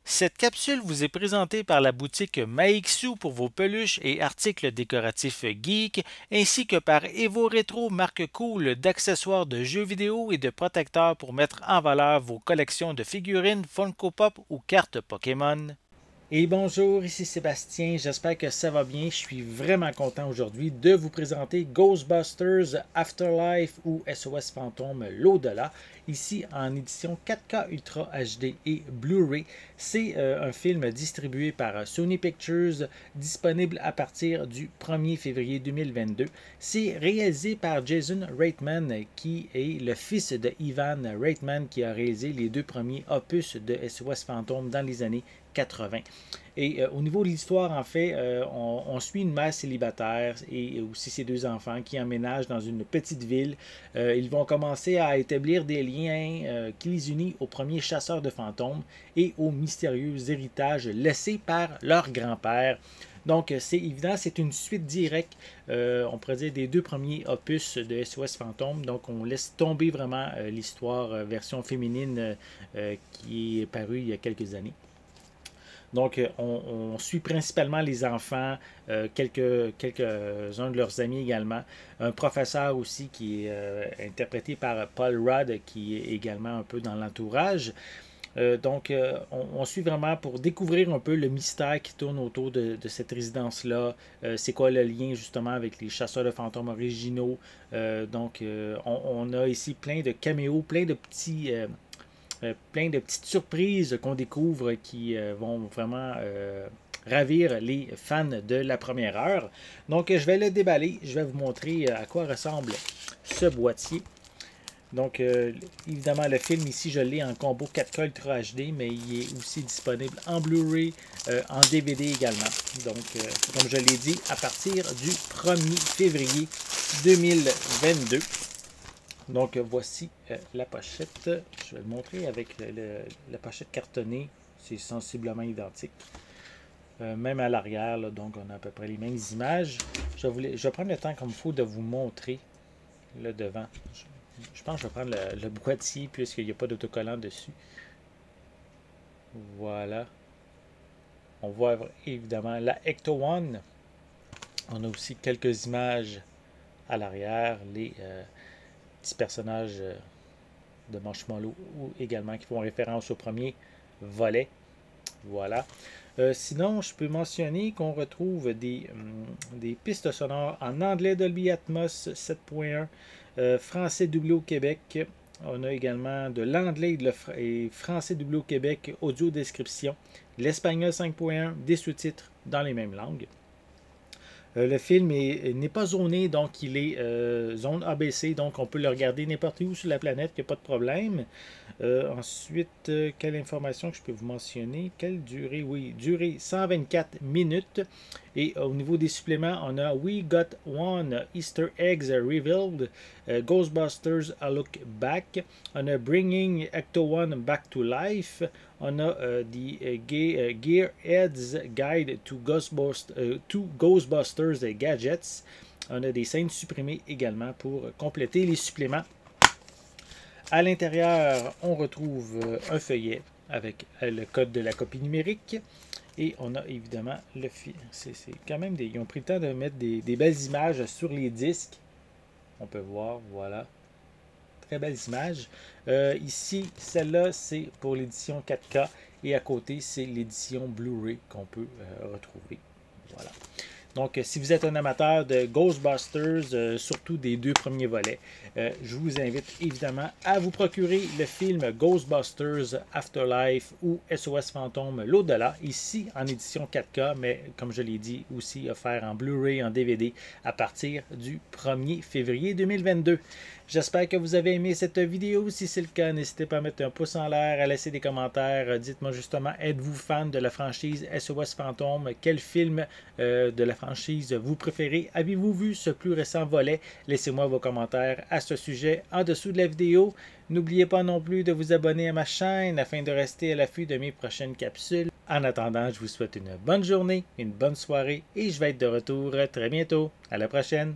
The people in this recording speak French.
Cette capsule vous est présentée par la boutique Maixu pour vos peluches et articles décoratifs geek, ainsi que par Evo Retro, marque cool d'accessoires de jeux vidéo et de protecteurs pour mettre en valeur vos collections de figurines, Funko Pop ou cartes Pokémon. Et bonjour, ici Sébastien, j'espère que ça va bien. Je suis vraiment content aujourd'hui de vous présenter Ghostbusters Afterlife ou SOS Fantôme l'au-delà, ici en édition 4K Ultra HD et Blu-ray. C'est un film distribué par Sony Pictures, disponible à partir du 1er février 2022. C'est réalisé par Jason Reitman, qui est le fils de Ivan Reitman, qui a réalisé les deux premiers opus de SOS Fantôme dans les années 80. Et au niveau de l'histoire, en fait, on suit une mère célibataire et aussi ses deux enfants qui emménagent dans une petite ville. Ils vont commencer à établir des liens qui les unissent aux premiers chasseurs de fantômes et aux mystérieux héritages laissés par leur grand-père. Donc, c'est évident, c'est une suite directe, on pourrait dire, des deux premiers opus de SOS Fantôme. Donc, on laisse tomber vraiment l'histoire version féminine qui est parue il y a quelques années. Donc, on suit principalement les enfants, quelques-uns de leurs amis également. Un professeur aussi qui est interprété par Paul Rudd, qui est également un peu dans l'entourage. On suit vraiment pour découvrir un peu le mystère qui tourne autour de cette résidence-là. C'est quoi le lien justement avec les chasseurs de fantômes originaux. On a ici plein de caméos, plein de petites surprises qu'on découvre qui vont vraiment ravir les fans de la première heure. Donc, je vais le déballer. Je vais vous montrer à quoi ressemble ce boîtier. Donc, évidemment, le film ici, je l'ai en combo 4K Ultra HD, mais il est aussi disponible en Blu-ray, en DVD également. Donc, comme je l'ai dit, à partir du 1er février 2022. Donc, voici la pochette. Je vais le montrer avec la pochette cartonnée. C'est sensiblement identique. Même à l'arrière, donc on a à peu près les mêmes images. Je vais prendre le temps comme il faut de vous montrer le devant. Je pense que je vais prendre le boîtier puisqu'il n'y a pas d'autocollant dessus. Voilà. On voit évidemment la Ecto One. On a aussi quelques images à l'arrière. Les petits personnages de Marshmallow ou également qui font référence au premier volet. Voilà. Sinon, je peux mentionner qu'on retrouve des pistes sonores en anglais Dolby Atmos 7.1, français doublé au Québec. On a également de l'anglais et français doublé au Québec, audio description, l'espagnol 5.1, des sous-titres dans les mêmes langues. Le film n'est pas zoné, donc il est zone ABC, donc on peut le regarder n'importe où sur la planète, il n'y a pas de problème. Ensuite, quelle information que je peux vous mentionner? Quelle durée? Oui, durée 124 minutes. Et au niveau des suppléments, on a We Got One Easter Eggs Revealed, Ghostbusters A Look Back, on a Bringing Ecto One Back to Life, on a Gearhead's Guide to Ghostbusters Gadgets, on a des scènes supprimées également pour compléter les suppléments. À l'intérieur, on retrouve un feuillet avec le code de la copie numérique. Et on a évidemment le film. C'est quand même ils ont pris le temps de mettre des belles images sur les disques. On peut voir, voilà. Très belles images. Ici, celle-là, c'est pour l'édition 4K. Et à côté, c'est l'édition Blu-ray qu'on peut retrouver. Voilà. Donc, si vous êtes un amateur de Ghostbusters, surtout des deux premiers volets, je vous invite évidemment à vous procurer le film Ghostbusters Afterlife ou SOS Fantôme l'au-delà, ici en édition 4K, mais comme je l'ai dit, aussi offert en Blu-ray, en DVD, à partir du 1er février 2022. J'espère que vous avez aimé cette vidéo. Si c'est le cas, n'hésitez pas à mettre un pouce en l'air, à laisser des commentaires. Dites-moi justement, êtes-vous fan de la franchise SOS Fantôme? Quel film de la franchise vous préférez? Avez-vous vu ce plus récent volet? Laissez-moi vos commentaires à ce sujet en dessous de la vidéo. N'oubliez pas non plus de vous abonner à ma chaîne afin de rester à l'affût de mes prochaines capsules. En attendant, je vous souhaite une bonne journée, une bonne soirée et je vais être de retour très bientôt. À la prochaine!